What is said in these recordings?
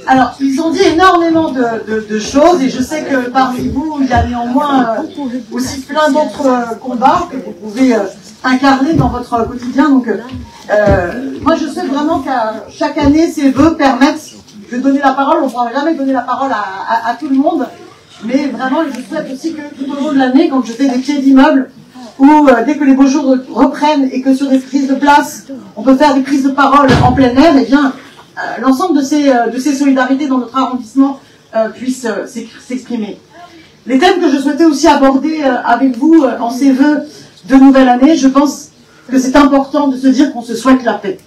Alors, ils ont dit énormément de choses et je sais que parmi vous, il y a néanmoins aussi plein d'autres combats que vous pouvez incarner dans votre quotidien. Donc, moi, je souhaite vraiment qu'à chaque année, ces vœux permettent de donner la parole. On ne pourra jamais donner la parole à tout le monde, mais vraiment, je souhaite aussi que tout au long de l'année, quand je fais des pieds d'immeubles, ou dès que les beaux jours reprennent et que sur des prises de place, on peut faire des prises de parole en plein air, eh bien, l'ensemble de ces solidarités dans notre arrondissement puissent s'exprimer. Les thèmes que je souhaitais aussi aborder avec vous en ces vœux de nouvelle année, je pense que c'est important de se dire qu'on se souhaite la paix.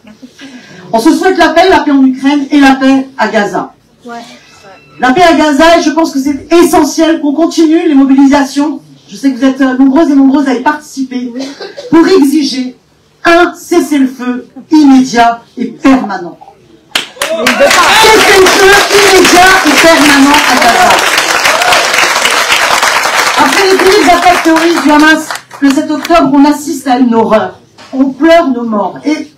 On se souhaite la paix en Ukraine et la paix à Gaza. La paix à Gaza, et je pense que c'est essentiel qu'on continue les mobilisations. Je sais que vous êtes nombreuses et nombreuses à y participer pour exiger un cessez-le-feu immédiat et permanent. Cessez-le-feu immédiat et permanent à Gaza. Après les terribles attaques terroristes du Hamas le 7 octobre, on assiste à une horreur. On pleure nos morts. Et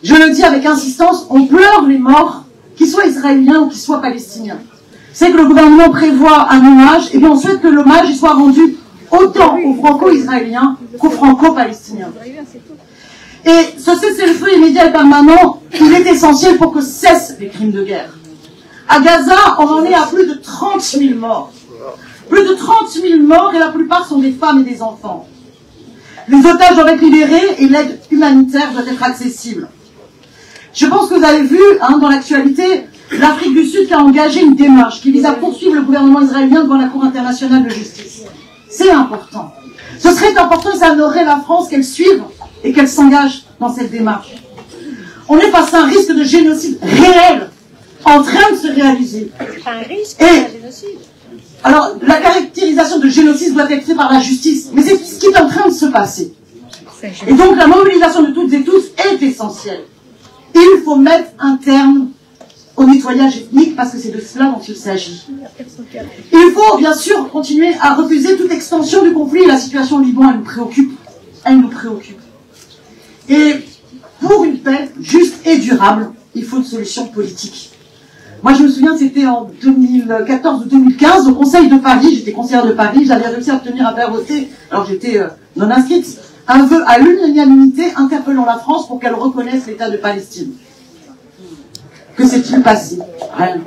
je le dis avec insistance, on pleure les morts, qu'ils soient israéliens ou qu'ils soient palestiniens. C'est que le gouvernement prévoit un hommage, et bien on souhaite que l'hommage soit rendu autant aux franco-israéliens qu'aux franco-palestiniens. Et ce cessez-le-feu immédiat et permanent, il est essentiel pour que cessent les crimes de guerre. À Gaza, on en est à plus de 30 000 morts. Plus de 30 000 morts, et la plupart sont des femmes et des enfants. Les otages doivent être libérés et l'aide humanitaire doit être accessible. Je pense que vous avez vu, dans l'actualité, l'Afrique du Sud qui a engagé une démarche qui vise à poursuivre le gouvernement israélien devant la Cour internationale de justice. C'est important. Ce serait important et ça honorerait la France qu'elle suive et qu'elle s'engage dans cette démarche. On est face à un risque de génocide réel en train de se réaliser. Un risque de génocide. Alors, la caractérisation de génocide doit être faite par la justice, mais c'est ce qui est en train de se passer. Et donc, la mobilisation de toutes et tous est essentielle. Il faut mettre un terme au nettoyage ethnique, parce que c'est de cela dont il s'agit. Il faut, bien sûr, continuer à refuser toute extension du conflit. La situation au Liban, elle nous préoccupe. Elle nous préoccupe. Et pour une paix juste et durable, il faut une solution politique. Moi, je me souviens, c'était en 2014 ou 2015, au Conseil de Paris, j'étais conseillère de Paris, j'avais réussi à obtenir à faire voter, alors j'étais non inscrite, un vœu à l'unanimité interpellant la France pour qu'elle reconnaisse l'État de Palestine. Que s'est-il passé? Rien.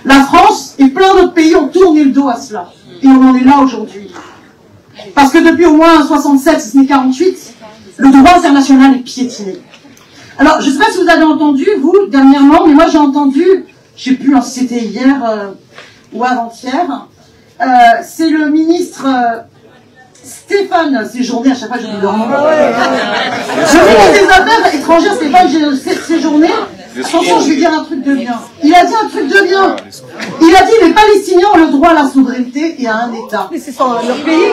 La France et plein d'autres pays ont tourné le dos à cela. Et on en est là aujourd'hui. Parce que depuis au moins 67, si ce n'est 48, le droit international est piétiné. Alors, je ne sais pas si vous avez entendu, vous, dernièrement, mais moi j'ai entendu, je ne sais plus si c'était hier ou avant-hier, c'est le ministre Stéphane Séjourné, à chaque fois je dis leur nom. Le ministre des Affaires étrangères, Stéphane Séjourné, attention, je vais dire un truc de bien. Il a dit un truc de bien. Il a dit les Palestiniens ont le droit à la souveraineté et à un État. Mais c'est sans leur pays.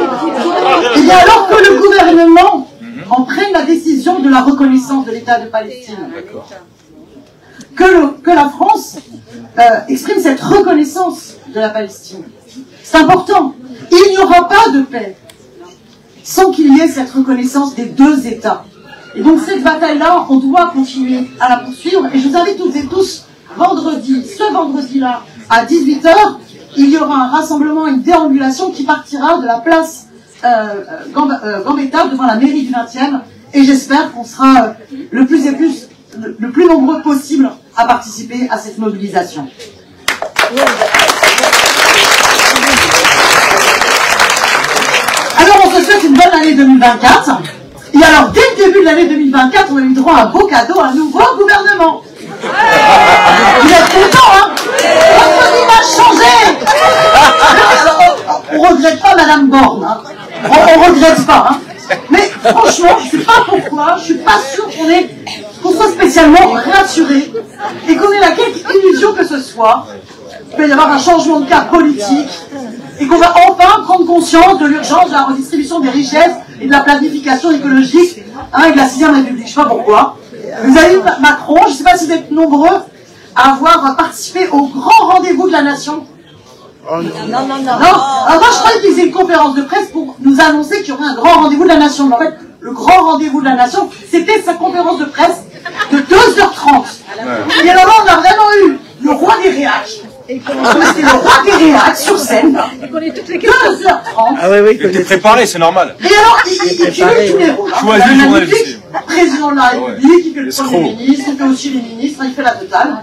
Et bien alors que le gouvernement en prenne la décision de la reconnaissance de l'État de Palestine. Que la France exprime cette reconnaissance de la Palestine. C'est important. Il n'y aura pas de paix sans qu'il y ait cette reconnaissance des deux États. Et donc cette bataille-là, on doit continuer à la poursuivre. Et je vous invite toutes et tous, ce vendredi-là, à 18 h, il y aura un rassemblement, une déambulation qui partira de la place Gambetta devant la mairie du 20e. Et j'espère qu'on sera le plus nombreux possible à participer à cette mobilisation. Alors on se souhaite une bonne année 2024. Et alors, dès le début de l'année 2024, on a eu droit à un beau cadeau, un nouveau gouvernement. Vous êtes contents, hein? Votre vie va changer. On regrette pas Madame Borne, hein. On regrette pas, hein. Mais franchement, je ne sais pas pourquoi, je suis pas sûre qu'on soit spécialement rassuré et qu'on ait la quelque illusion que ce soit. Il peut y avoir un changement de cap politique et qu'on va enfin prendre conscience de l'urgence de la redistribution des richesses et de la planification écologique et de la 6e République. Je ne sais pas pourquoi. Vous avez eu Macron, je ne sais pas si vous êtes nombreux à avoir participé au grand rendez-vous de la nation. Non. Alors moi je croyais qu'ils faisaient une conférence de presse pour nous annoncer qu'il y aurait un grand rendez-vous de la nation. Mais en fait, le grand rendez-vous de la nation, c'était sa conférence de presse de 2h30. Et alors là, on a vraiment eu le roi des réacs. C'était le roi des réacs sur scène. 2h30. Ah oui, il était préparé, c'est normal. Et alors, il fait tous les rôles. Choisi le journaliste. Président de la République, il fait le Premier ministre, il fait aussi les ministres, il fait la totale.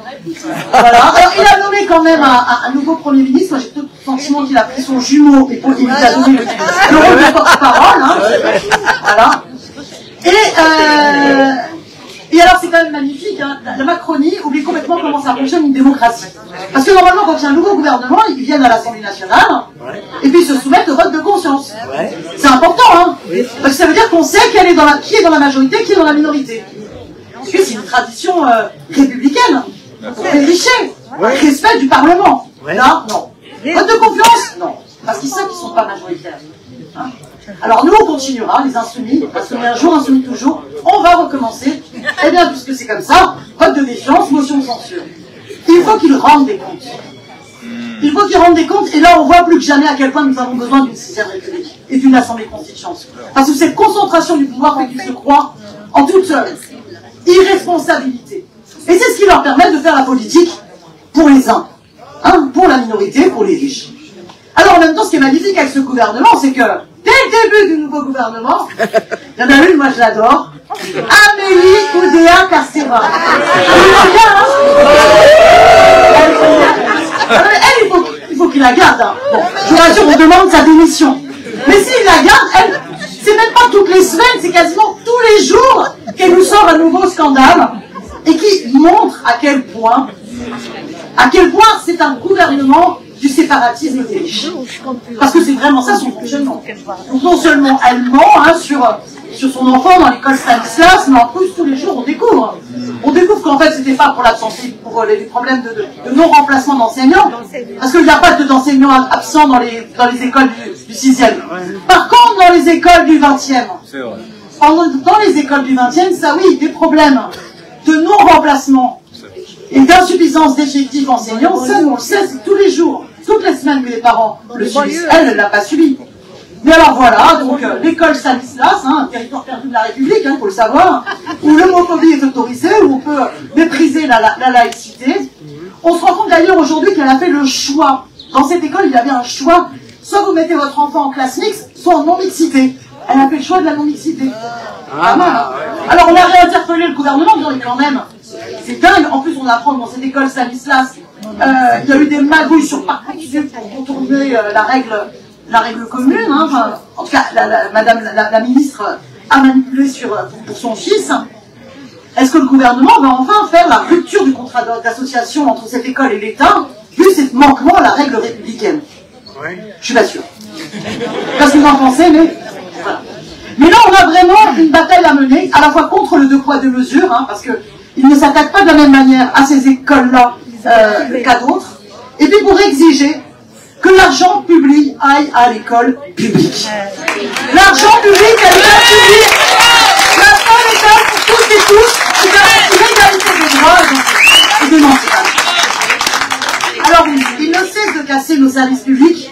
Voilà. Alors, il a nommé quand même un nouveau Premier ministre. Moi, j'ai tout le sentiment qu'il a pris son jumeau et il lui a donné le rôle de porte-parole. Hein. Voilà. Et alors, c'est quand même magnifique, hein. La Macronie oublie complètement comment ça fonctionne une démocratie. Parce que normalement, quand il y a un nouveau gouvernement, ils viennent à l'Assemblée nationale, et puis ils se soumettent au vote de conscience. C'est important, hein. Parce que ça veut dire qu'on sait qui est dans la majorité, qui est dans la minorité. Parce que c'est une tradition républicaine. Pour vérifier. Respect du Parlement. Là, non. Vote de confiance? Non. Parce qu'ils savent qu'ils ne sont pas majoritaires. Hein. Alors nous, on continuera, les insoumis, parce qu'on est un jour insoumis toujours, on va recommencer. Eh bien, puisque c'est comme ça, vote de défiance, motion de censure. Il faut qu'ils rendent des comptes. Il faut qu'ils rendent des comptes, et là, on voit plus que jamais à quel point nous avons besoin d'une 6e République et d'une Assemblée constituante. Parce que cette concentration du pouvoir fait qu'ils se croient en toute irresponsabilité. Et c'est ce qui leur permet de faire la politique pour les uns, hein, pour la minorité, pour les riches. Alors en même temps, ce qui est magnifique avec ce gouvernement, c'est que dès le début du nouveau gouvernement, il y en a une, moi je l'adore, Amélie Oudéa Castéra. Elle, il faut qu'il la garde. Hein. Bon, je vous rassure, on demande sa démission. Mais s'il la garde, elle, c'est même pas toutes les semaines, c'est quasiment tous les jours qu'elle nous sort un nouveau scandale et qui montre à quel point c'est un gouvernement du séparatisme des riches. Parce que c'est vraiment ça son fonctionnement. Donc non seulement elle ment hein, sur son enfant dans l'école Stanislas, mais en plus tous les jours on découvre. On découvre qu'en fait c'était pas pour l'absentisme, pour les problèmes de non-remplacement d'enseignants, parce qu'il n'y a pas d'enseignants absents dans les écoles du 6e. Par contre, dans les écoles du 20e, dans les écoles du 20e, ça oui, des problèmes de non-remplacement et d'insuffisance d'effectifs enseignants, ça on le sait, c'est tous les jours, toutes les semaines que les parents le subissent. Elle ne l'a pas subi. Mais alors voilà, donc l'école Stanislas, hein, un territoire perdu de la République, il faut le savoir, où l'homophobie est autorisée, où on peut mépriser la laïcité. On se rend compte d'ailleurs aujourd'hui qu'elle a fait le choix. Dans cette école, il y avait un choix. Soit vous mettez votre enfant en classe mixte, soit en non-mixité. Elle a fait le choix de la non-mixité. Alors on a réinterpellé le gouvernement en disant quand même, c'est dingue. En plus on apprend dans cette école Stanislas, il y a eu des magouilles sur Parcoursup pour contourner la règle commune. Hein. Enfin, en tout cas, la ministre a manipulé pour son fils. Est-ce que le gouvernement va enfin faire la rupture du contrat d'association entre cette école et l'État, vu ces manquements à la règle républicaine? Je suis pas sûr. Parce que vous en pensez, mais voilà. Mais là, on a vraiment une bataille à mener, à la fois contre le 2 poids 2 mesures, hein, parce qu'ils ne s'attaquent pas de la même manière à ces écoles-là qu'à d'autres, et puis pour exiger que l'argent public aille à l'école publique. L'argent public à l'école publique, la bonne école pour toutes et tous, une égalité des droits et d'émancipation. Alors, ils ne cessent de casser nos services publics.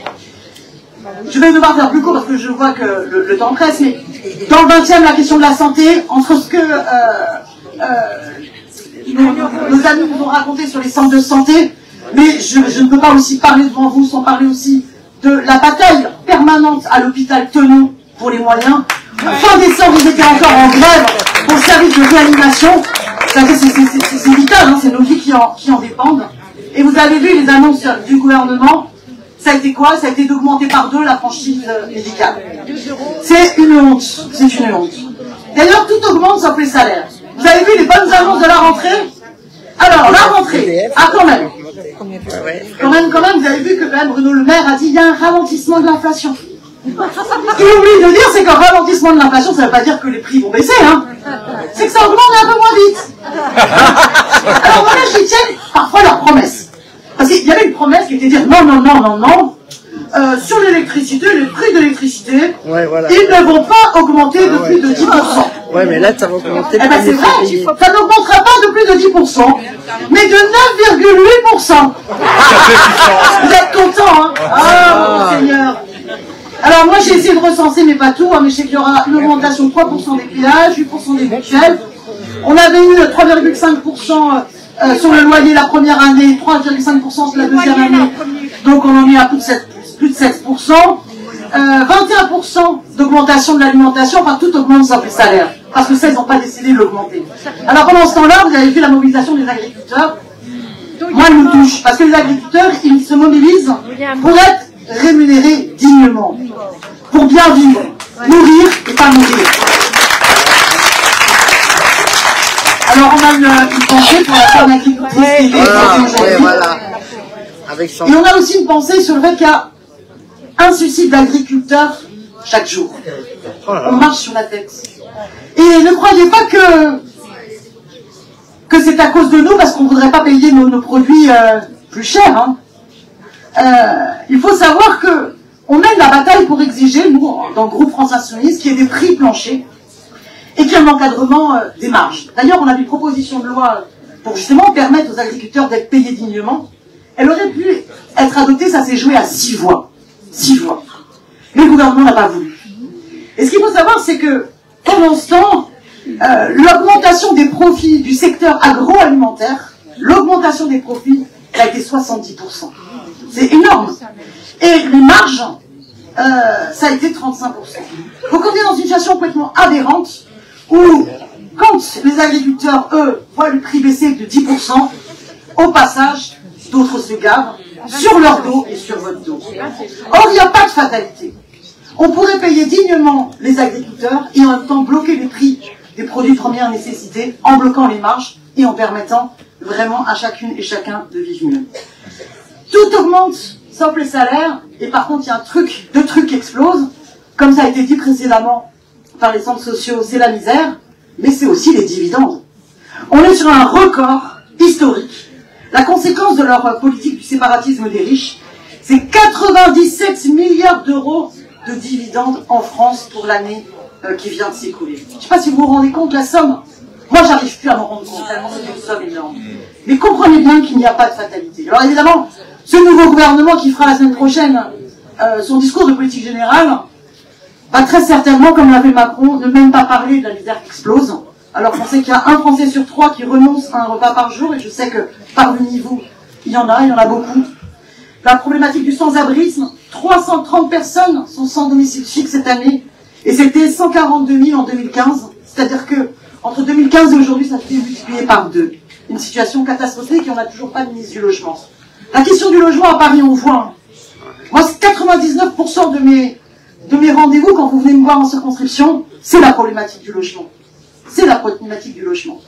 Je vais devoir faire plus court parce que je vois que le temps presse, mais dans le 20e, la question de la santé, entre ce que nos amis nous ont raconté sur les centres de santé, mais je ne peux pas aussi parler devant vous sans parler aussi de la bataille permanente à l'hôpital Tenon pour les moyens. Fin décembre, ils étaient encore en grève pour le service de réanimation. C'est vital, hein, c'est nos vies qui en dépendent. Et vous avez vu les annonces du gouvernement. Ça a été quoi? Ça a été d'augmenter par 2 la franchise médicale. C'est une honte. C'est une honte. D'ailleurs, tout augmente sauf les salaires. Vous avez vu les bonnes annonces de la rentrée? Alors, la rentrée, quand même. Quand même, vous avez vu que quand même Bruno Le Maire a dit il y a un ralentissement de l'inflation. Ce qu'il oublie de dire, c'est qu'un ralentissement de l'inflation, ça ne veut pas dire que les prix vont baisser, hein. C'est que ça augmente un peu moins vite. Alors voilà, j'y tiens parfois leurs promesses. Parce qu'il y avait une promesse qui était de dire non, sur l'électricité, les prix de l'électricité, ils ne vont pas augmenter de plus de 10%. Ouais, mais là, ça va augmenter. Eh bien, c'est vrai, ça n'augmentera pas de plus de 10%, mais de 9,8%. Vous êtes contents, hein? Ah, mon Seigneur. Alors moi j'ai essayé de recenser, mais pas tout, hein, mais je sais qu'il y aura une augmentation de 3% des péages, 8% des mutuelles. On avait eu 3,5% sur le loyer la première année, 3,5% sur la deuxième année, donc on en est à plus de 16%. 21% d'augmentation de l'alimentation, enfin tout augmente sauf les salaires, parce que ça ils n'ont pas décidé de l'augmenter. Alors pendant ce temps-là, vous avez vu la mobilisation des agriculteurs. Moi elle me touche, parce que les agriculteurs, ils se mobilisent pour être rémunérés dignement, pour bien vivre, nourrir et pas mourir. Alors on a une pensée pour la femme agricultrice voilà. Et on a aussi une pensée sur le fait qu'il y a un suicide d'agriculteurs chaque jour. On marche sur la tête. Et ne croyez pas que c'est à cause de nous, parce qu'on ne voudrait pas payer nos produits plus chers. Hein. Il faut savoir que on mène la bataille pour exiger, nous, dans le groupe France Insoumise, qu'il y ait des prix planchers et qu'il y ait un encadrement des marges. D'ailleurs, on a une proposition de loi pour justement permettre aux agriculteurs d'être payés dignement. Elle aurait pu être adoptée, ça s'est joué à 6 voix. 6 voix. Mais le gouvernement n'a pas voulu. Et ce qu'il faut savoir, c'est que, pendant ce temps, l'augmentation des profits du secteur agroalimentaire, l'augmentation des profits, elle a été 70%. C'est énorme. Et les marges, ça a été 35%. Donc on est dans une situation complètement aberrante, où, quand les agriculteurs, eux, voient le prix baisser de 10%, au passage, d'autres se gavent sur leur dos et sur votre dos. Or, il n'y a pas de fatalité. On pourrait payer dignement les agriculteurs et en même temps bloquer les prix des produits de première nécessité en bloquant les marges et en permettant vraiment à chacune et chacun de vivre mieux. Tout augmente, sauf les salaires, et par contre, il y a deux trucs qui explosent. Comme ça a été dit précédemment par les centres sociaux, c'est la misère, mais c'est aussi les dividendes. On est sur un record historique. La conséquence de leur politique du séparatisme des riches, c'est 97 milliards d'euros de dividendes en France pour l'année qui vient de s'écouler. Je ne sais pas si vous vous rendez compte de la somme. Moi, j'arrive plus à m'en rendre compte, tellement c'est une somme énorme. Mais comprenez bien qu'il n'y a pas de fatalité. Alors évidemment, ce nouveau gouvernement qui fera la semaine prochaine son discours de politique générale va très certainement, comme l'avait Macron, ne même pas parler de la misère qui explose. Alors on sait qu'il y a un Français sur 3 qui renonce à un repas par jour, et je sais que parmi vous, il y en a beaucoup. La problématique du sans-abrisme, 330 personnes sont sans domicile fixe cette année, et c'était 142 000 en 2015, c'est-à-dire que entre 2015 et aujourd'hui, ça s'est multiplié par 2. Une situation catastrophique et on n'a toujours pas de ministre du logement. La question du logement à Paris, on voit. Moi, 99% de mes rendez-vous, quand vous venez me voir en circonscription, c'est la problématique du logement. C'est la problématique du logement.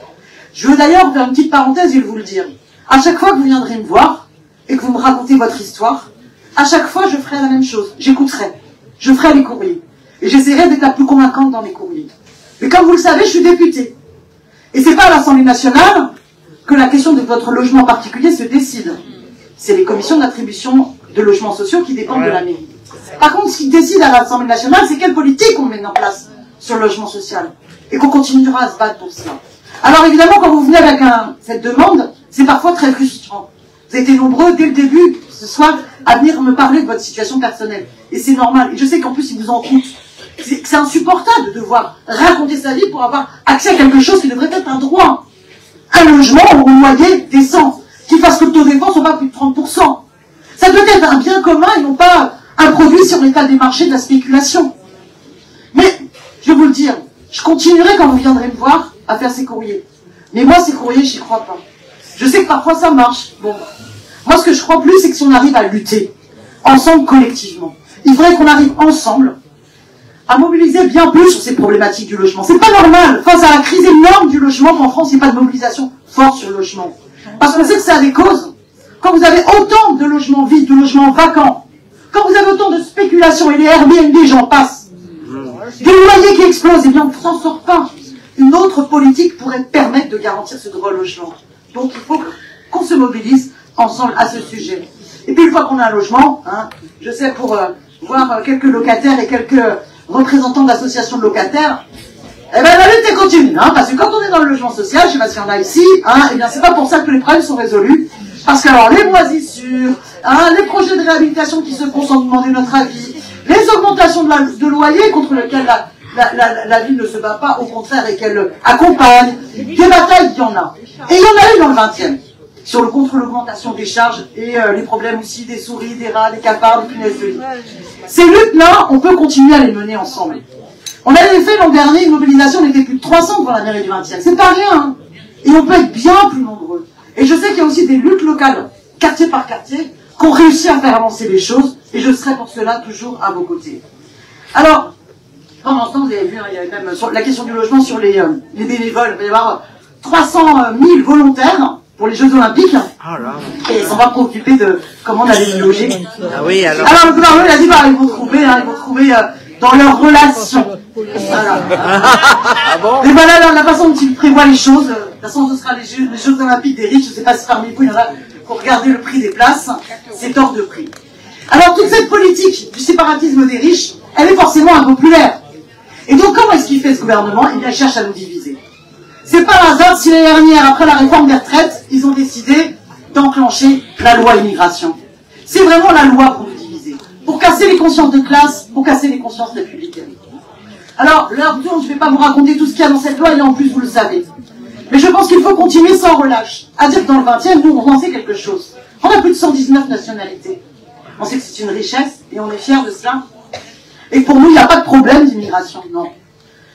Je veux d'ailleurs faire une petite parenthèse et vous le dire. À chaque fois que vous viendrez me voir et que vous me racontez votre histoire, à chaque fois, je ferai la même chose. J'écouterai. Je ferai les courriers. Et j'essaierai d'être la plus convaincante dans les courriers. Mais comme vous le savez, je suis députée. Et c'est pas à l'Assemblée nationale que la question de votre logement particulier se décide. C'est les commissions d'attribution de logements sociaux qui dépendent de la mairie. Par contre, ce qui décide à l'Assemblée nationale, c'est quelle politique on met en place sur le logement social. Et qu'on continuera à se battre pour cela. Alors évidemment, quand vous venez avec cette demande, c'est parfois très frustrant. Vous avez été nombreux dès le début, ce soir, à venir me parler de votre situation personnelle. Et c'est normal. Et je sais qu'en plus, il vous en coûte. C'est insupportable de devoir raconter sa vie pour avoir accès à quelque chose qui devrait être un droit. Un logement ou un loyer décent, qui fasse que le taux d'effort ne soit pas plus de 30%. Ça doit être un bien commun et non pas un produit sur l'état des marchés de la spéculation. Mais, je vais vous le dire, je continuerai quand vous viendrez me voir à faire ces courriers. Mais moi, ces courriers, j'y crois pas. Je sais que parfois ça marche. Bon. Moi, ce que je crois plus, c'est que si on arrive à lutter, ensemble, collectivement, il faudrait qu'on arrive ensemble à mobiliser bien plus sur ces problématiques du logement. C'est pas normal, face à la crise énorme du logement, qu'en France, il n'y ait pas de mobilisation forte sur le logement. Parce qu'on sait que ça a des causes. Quand vous avez autant de logements vides, de logements vacants, quand vous avez autant de spéculation et les Airbnb, j'en passe, des loyers qui explosent, eh bien, on ne s'en sort pas. Une autre politique pourrait permettre de garantir ce droit au logement. Donc, il faut qu'on se mobilise ensemble à ce sujet. Et puis, une fois qu'on a un logement, hein, je sais pour voir quelques locataires et quelques représentants d'associations de locataires, eh ben, la lutte continue, hein, parce que quand on est dans le logement social, je sais pas s'il y en a ici, hein, eh bien, c'est pas pour ça que les problèmes sont résolus. Parce que alors, les moisissures, hein, les projets de réhabilitation qui se font sans demander notre avis, Les augmentations de loyer contre lesquelles la ville ne se bat pas, au contraire, et qu'elle accompagne. Des batailles, il y en a. Et il y en a eu dans le 20e. Contre l'augmentation des charges et les problèmes aussi des souris, des rats, des cafards, des punaises de lit. Ces luttes-là, on peut continuer à les mener ensemble. On avait fait l'an dernier une mobilisation, on était plus de 300 pour la mairie du 20e. C'est pas rien, hein. Et on peut être bien plus nombreux. Et je sais qu'il y a aussi des luttes locales, quartier par quartier, qui ont réussi à faire avancer les choses, et je serai pour cela toujours à vos côtés. Alors, pendant ce temps, vous avez vu, hein, il y avait même sur la question du logement sur les bénévoles, il va y avoir 300 000 volontaires pour les Jeux Olympiques, et ils s'en va préoccuper de comment on allait les loger. Ah oui, alors le gouvernement il a dit, bah, ils vont trouver dans leurs relations. Voilà. ah bon? Et voilà la façon dont ils prévoient les choses. De toute façon, ce sera les Jeux Olympiques des riches. Je ne sais pas si parmi vous, il y en a pour regarder le prix des places. C'est hors de prix. Alors, toute cette politique du séparatisme des riches, elle est forcément impopulaire. Et donc, comment est-ce qu'il fait ce gouvernement? Eh bien, il cherche à nous diviser. C'est pas un hasard si l'année dernière, après la réforme des retraites, ils ont décidé d'enclencher la loi immigration. C'est vraiment la loi pour nous diviser. Pour casser les consciences de classe, pour casser les consciences républicaines. Alors, l'heure tourne, je ne vais pas vous raconter tout ce qu'il y a dans cette loi, et en plus, vous le savez. Mais je pense qu'il faut continuer sans relâche. À dire que dans le 20e, nous, on en sait quelque chose. On a plus de 119 nationalités. On sait que c'est une richesse, et on est fiers de cela. Et pour nous, il n'y a pas de problème d'immigration, non.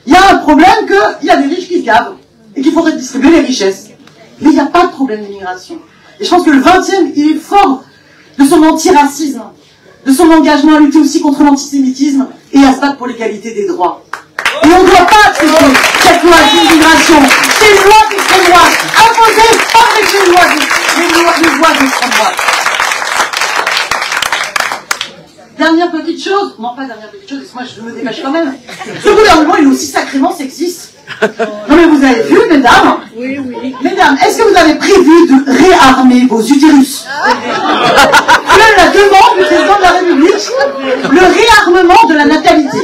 Il y a un problème qu'il y a des riches qui se gavent, et qu'il faudrait distribuer les richesses. Mais il n'y a pas de problème d'immigration. Et je pense que le 20e, il est fort de son antiracisme, de son engagement à lutter aussi contre l'antisémitisme, et à se battre pour l'égalité des droits. Et on ne doit pas accepter cette loi d'immigration. C'est une loi d'extrême droite, imposée par les lois d'extrême droite. Dernière petite chose, non pas dernière petite chose, moi je me dépêche quand même. Ce gouvernement il est aussi sacrément sexiste. Non mais vous avez vu, mesdames? Oui, oui. Mesdames, est-ce que vous avez prévu de réarmer vos utérus? La demande du président de la République, le réarmement de la natalité.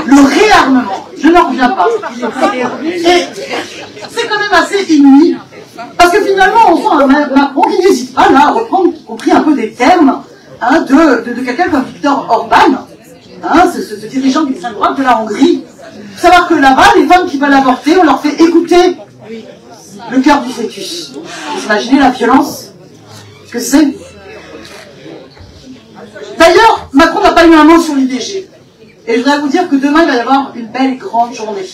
Le réarmement, je n'en reviens pas. Et c'est quand même assez inouï, parce que finalement on sent un Macron qui n'hésite pas là à reprendre, y compris un peu des termes hein, de quelqu'un comme Viktor Orban, hein, ce dirigeant de l'extrême droite de la Hongrie. Il faut savoir que là-bas, les femmes qui veulent avorter, on leur fait écouter le cœur du fœtus. Vous imaginez la violence que c'est? D'ailleurs, Macron n'a pas eu un mot sur l'IVG. Et je voudrais vous dire que demain, il va y avoir une belle et grande journée.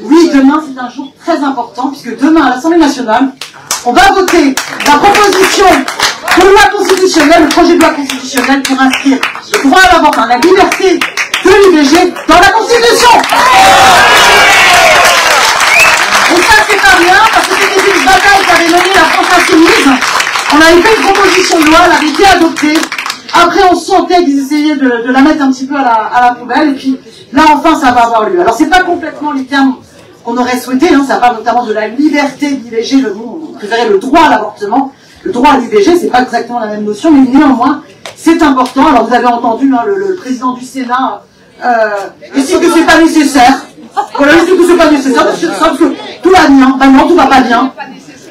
Oui, demain, c'est un jour très important, puisque demain, à l'Assemblée nationale, on va voter la proposition de loi constitutionnelle, le projet de loi constitutionnelle pour inscrire le droit à l'avortement, la liberté de l'IVG dans la Constitution. Et ça, c'est pas bien, parce que c'était une bataille qu'avait menée la France Insoumise. On avait fait une proposition de loi, elle avait été adoptée. Après, on sentait qu'ils essayaient de la mettre un petit peu à la poubelle, et puis là, enfin, ça va avoir lieu. Alors, c'est pas complètement les termes qu'on aurait souhaité, hein, ça parle notamment de la liberté de l'IVG, on préférait le droit à l'avortement. Le droit à l'IVG, c'est pas exactement la même notion, mais néanmoins, c'est important. Alors, vous avez entendu hein, le président du Sénat estime que c'est pas nécessaire. Voilà, il estime que c'est pas nécessaire, parce que tout va bien. Ben non, tout va pas bien.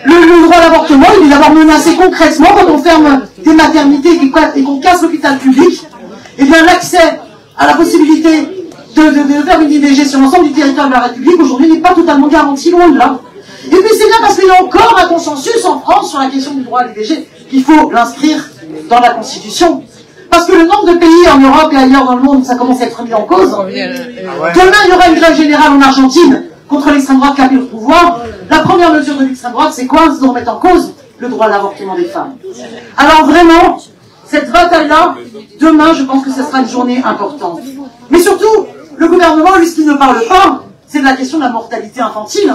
Le droit à l'avortement, il est d'abord menacé concrètement quand on ferme des maternités et qu'on casse l'hôpital public. Eh bien, l'accès à la possibilité de faire une IVG sur l'ensemble du territoire de la République, aujourd'hui, n'est pas totalement garanti, loin de là. Et puis, c'est bien parce qu'il y a encore un consensus en France sur la question du droit à l'IVG qu'il faut l'inscrire dans la Constitution. Parce que le nombre de pays en Europe et ailleurs dans le monde, ça commence à être mis en cause. Demain, il y aura une grève générale en Argentine contre l'extrême droite qui a pris le pouvoir. La première mesure de l'extrême droite, c'est quoi? C'est de remettre en cause le droit à l'avortement des femmes. Alors vraiment, cette bataille-là, demain, je pense que ce sera une journée importante. Mais surtout, le gouvernement, lui, ce qui ne parle pas, c'est de la question de la mortalité infantile,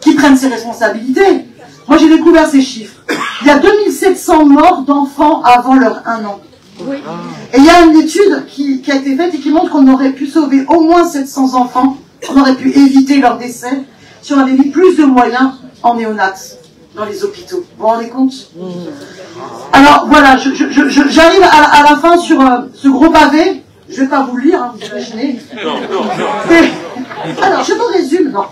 qui prenne ses responsabilités. Moi, j'ai découvert ces chiffres. Il y a 2700 morts d'enfants avant leur 1 an. Et il y a une étude qui a été faite et qui montre qu'on aurait pu sauver au moins 700 enfants, on aurait pu éviter leur décès si on avait mis plus de moyens en néonat dans les hôpitaux. Vous vous rendez compte? Alors voilà, j'arrive à la fin sur ce gros pavé. Je ne vais pas vous le lire, hein, vous imaginez. Alors, je vous résume. Non.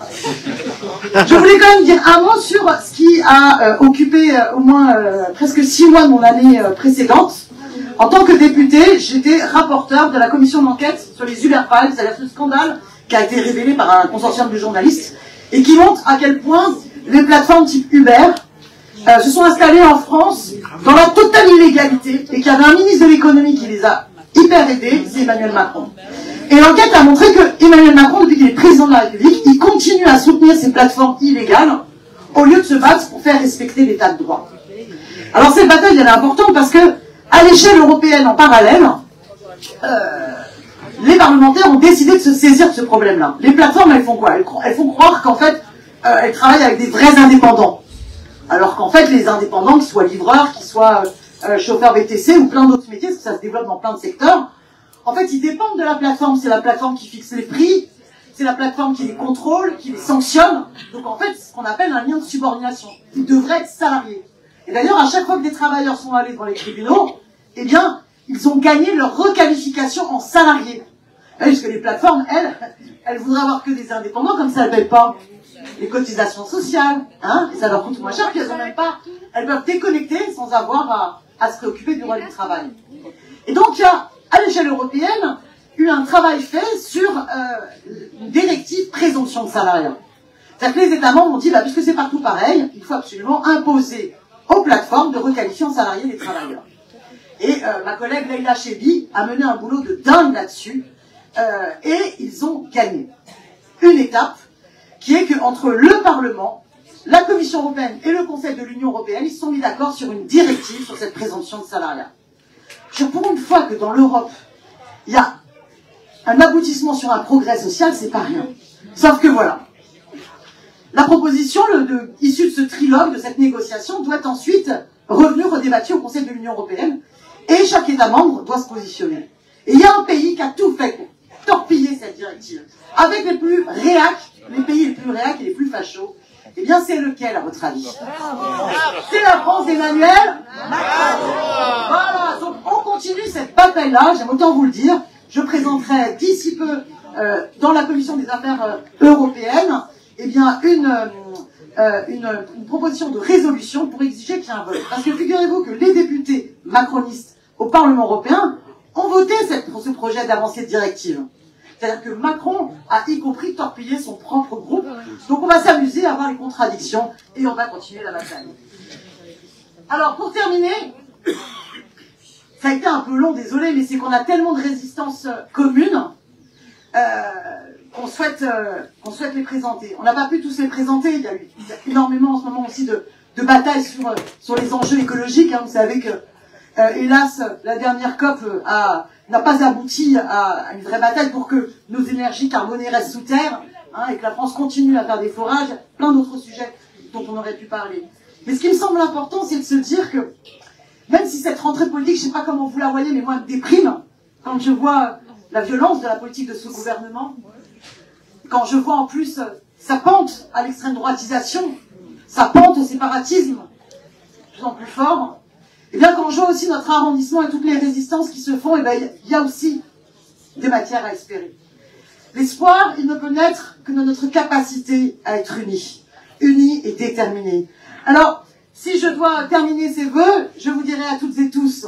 Je voulais quand même dire un mot sur ce qui a occupé au moins presque 6 mois de mon année précédente. En tant que député, j'étais rapporteur de la commission d'enquête sur les Uberfiles, c'est-à-dire ce scandale qui a été révélé par un consortium de journalistes et qui montre à quel point les plateformes type Uber se sont installées en France dans la totale illégalité et qu'il y avait un ministre de l'économie qui les a hyper aidés, c'est Emmanuel Macron. Et l'enquête a montré que Emmanuel Macron, depuis qu'il est président de la République, il continue à soutenir ces plateformes illégales au lieu de se battre pour faire respecter l'état de droit. Alors cette bataille, elle est importante parce que, à l'échelle européenne en parallèle, les parlementaires ont décidé de se saisir de ce problème-là. Les plateformes, elles font quoi? Elles font croire qu'en fait, elles travaillent avec des vrais indépendants. Alors qu'en fait, les indépendants, qu'ils soient livreurs, qu'ils soient chauffeurs VTC ou plein d'autres métiers, parce que ça se développe dans plein de secteurs, en fait, ils dépendent de la plateforme. C'est la plateforme qui fixe les prix, c'est la plateforme qui les contrôle, qui les sanctionne. Donc en fait, c'est ce qu'on appelle un lien de subordination. Ils devraient être salariés. Et d'ailleurs, à chaque fois que des travailleurs sont allés devant les tribunaux, eh bien, ils ont gagné leur requalification en salariés. Parce que les plateformes, elles voudraient avoir que des indépendants, comme ça elles ne payent pas les cotisations sociales, hein, et ça leur coûte moins cher, puis elles n'ont même pas, elles peuvent déconnecter sans avoir à se préoccuper du droit du travail. Et donc, il y a, à l'échelle européenne, eu un travail fait sur une directive présomption de salariat. C'est-à-dire que les États membres ont dit, puisque c'est partout pareil, il faut absolument imposer aux plateformes de requalifier en salariés les travailleurs. Et ma collègue Leïla Chaibi a mené un boulot de dingue là-dessus, et ils ont gagné. Une étape qui est qu'entre le Parlement, la Commission européenne et le Conseil de l'Union européenne, ils se sont mis d'accord sur une directive sur cette présomption de salariat. Pour une fois que dans l'Europe, il y a un aboutissement sur un progrès social, c'est pas rien. Sauf que voilà. La proposition issue de ce trilogue, de cette négociation, doit ensuite revenir redébattue au Conseil de l'Union européenne et chaque État membre doit se positionner. Et il y a un pays qui a tout fait pour torpiller cette directive. Avec les plus réacs, les pays les plus réacs et les plus fachos, eh bien c'est lequel à votre avis? C'est la France d'Emmanuel Macron. Voilà, donc on continue cette bataille-là, j'aime autant vous le dire. Je présenterai d'ici peu dans la Commission des Affaires européennes eh bien, une proposition de résolution pour exiger qu'il y ait un vote. Parce que figurez-vous que les députés macronistes au Parlement européen ont voté ce projet d'avancée de directive. C'est-à-dire que Macron a y compris torpillé son propre groupe. Donc on va s'amuser à voir les contradictions et on va continuer la bataille. Alors pour terminer, ça a été un peu long, désolé, mais c'est qu'on a tellement de résistances communes qu'on souhaite les présenter. On n'a pas pu tous les présenter, il y a énormément en ce moment aussi de batailles sur les enjeux écologiques. Hein. Vous savez que, hélas, la dernière COP n'a pas abouti à une vraie bataille pour que nos énergies carbonées restent sous terre, hein, et que la France continue à faire des forages, plein d'autres sujets dont on aurait pu parler. Mais ce qui me semble important, c'est de se dire que, même si cette rentrée politique, je ne sais pas comment vous la voyez, mais moi, elle me déprime, quand je vois la violence de la politique de ce gouvernement, quand je vois en plus sa pente à l'extrême droitisation, sa pente au séparatisme, de plus en plus fort, et bien quand je vois aussi notre arrondissement et toutes les résistances qui se font, et bien il y a aussi des matières à espérer. L'espoir, il ne peut naître que de notre capacité à être unis et déterminés. Alors, si je dois terminer ces vœux, je vous dirai à toutes et tous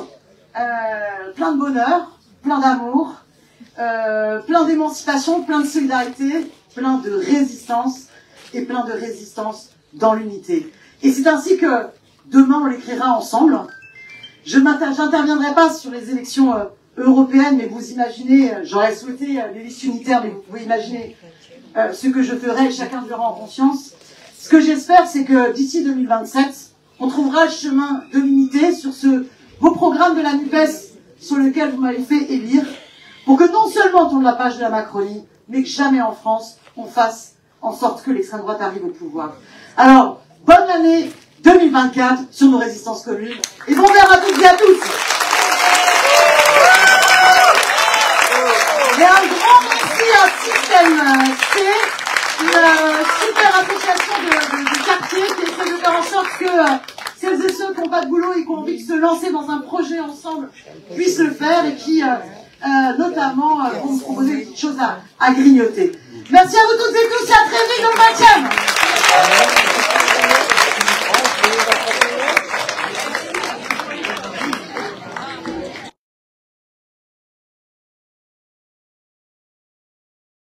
plein de bonheur, plein d'amour, plein d'émancipation, plein de solidarité, plein de résistance et plein de résistance dans l'unité. Et c'est ainsi que demain on l'écrira ensemble. Je n'interviendrai pas sur les élections européennes, mais vous imaginez, j'aurais souhaité les listes unitaires, mais vous pouvez imaginer ce que je ferai, chacun verra en conscience. Ce que j'espère, c'est que d'ici 2027, on trouvera le chemin de l'unité sur ce beau programme de la NUPES sur lequel vous m'avez fait élire, pour que non seulement on tourne la page de la Macronie, mais que jamais en France, on fasse en sorte que l'extrême droite arrive au pouvoir. Alors, bonne année 2024 sur nos résistances communes, et bon verre à toutes et à tous. Et un grand merci à Système C, une super association de quartier qui essaie de faire en sorte que celles et ceux qui n'ont pas de boulot et qui ont envie de se lancer dans un projet ensemble puissent le faire, et qui notamment vont vous proposer des petites choses à grignoter. Merci à vous toutes et tous et à très vite dans le 20e.